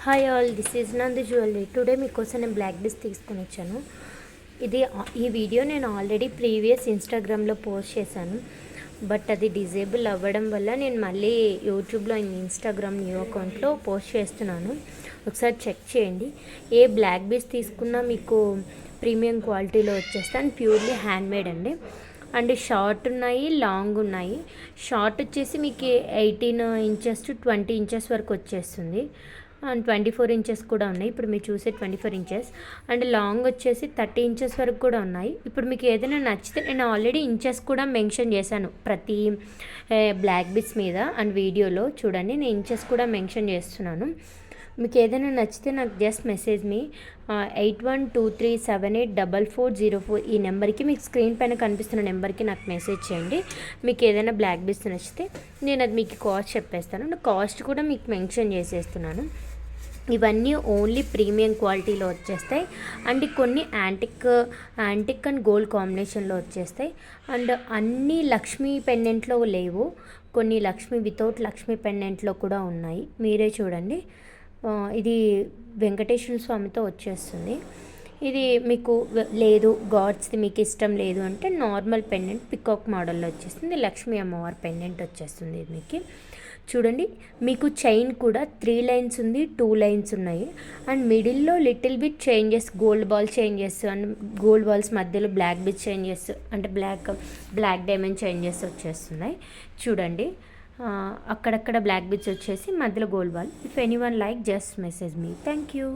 Hi all, this is నందు jewellery. Today మీకోసం నేను బ్లాక్ బీడ్స్ తీసుకొని వచ్చాను. ఈ వీడియో నేను ఆల్రెడీ ప్రీవియస్ ఇన్స్టాగ్రామ్లో పోస్ట్ చేశాను. బట్ అది డిజేబుల్ అవ్వడం వల్ల నేను మళ్ళీ యూట్యూబ్లో ఇన్స్టాగ్రామ్ న్యూ అకౌంట్లో పోస్ట్ చేస్తున్నాను. ఒకసారి చెక్ చేయండి. ఏ బ్లాక్ బీడ్స్ తీసుకున్నా మీకు ప్రీమియం క్వాలిటీలో వచ్చేస్తాయి. అండ్ ప్యూర్లీ హ్యాండ్మేడ్ అండి. అండ్ షార్ట్ ఉన్నాయి, లాంగ్ ఉన్నాయి. షార్ట్ వచ్చేసి మీకు 18 ఇంచెస్ టు 20 ఇంచెస్ వరకు వచ్చేస్తుంది. అండ్ 24 ఇంచెస్ కూడా ఉన్నాయి. ఇప్పుడు మీరు చూసే 24 ఇంచెస్. అండ్ లాంగ్ వచ్చేసి 30 ఇంచెస్ వరకు కూడా ఉన్నాయి. ఇప్పుడు మీకు ఏదైనా నచ్చితే నేను ఆల్రెడీ ఇంచెస్ కూడా మెన్షన్ చేశాను ప్రతి బ్లాక్ బీడ్స్ మీద. అండ్ వీడియోలో చూడండి, నేను ఇంచెస్ కూడా మెన్షన్ చేస్తున్నాను. మీకు ఏదైనా నచ్చితే నాకు జస్ట్ మెసేజ్ మీ 8123784404 ఈ నెంబర్కి, మీకు స్క్రీన్ పైన కనిపిస్తున్న నెంబర్కి నాకు మెసేజ్ చేయండి. మీకు ఏదైనా బ్లాక్ బీడ్స్ నచ్చితే నేను అది మీకు కాస్ట్ చెప్పేస్తాను. కాస్ట్ కూడా మీకు మెన్షన్ చేసేస్తున్నాను. ఇవన్నీ ఓన్లీ ప్రీమియం క్వాలిటీలో వచ్చేస్తాయి. అండ్ కొన్ని యాంటిక్ అండ్ గోల్డ్ కాంబినేషన్లో వచ్చేస్తాయి. అండ్ అన్నీ లక్ష్మీ పెండెంట్లో లేవు, కొన్ని లక్ష్మీ వితౌట్ లక్ష్మీ పెండెంట్లో కూడా ఉన్నాయి. మీరే చూడండి. ఇది వెంకటేశ్వర స్వామితో వచ్చేస్తుంది. ఇది మీకు లేదు, గాడ్స్ది మీకు ఇష్టం లేదు అంటే నార్మల్ పెండెంట్ పికాక్ మోడల్లో వచ్చేస్తుంది. లక్ష్మీ అమ్మవారి పెండెంట్ వచ్చేస్తుంది. ఇది మీకు చూడండి. మీకు చైన్ కూడా 3 లైన్స్ ఉంది, 2 లైన్స్ ఉన్నాయి. అండ్ మిడిల్లో little bit changes, gold ball changes and gold balls మధ్యలో బ్లాక్ బిట్ చేంజెస్ అంటే బ్లాక్ డైమండ్ చేంజెస్ వచ్చేస్తున్నాయి. చూడండి, అక్కడక్కడ బ్లాక్ బిట్స్ వచ్చేసి మధ్యలో gold ball. If anyone like, just message me. Thank you.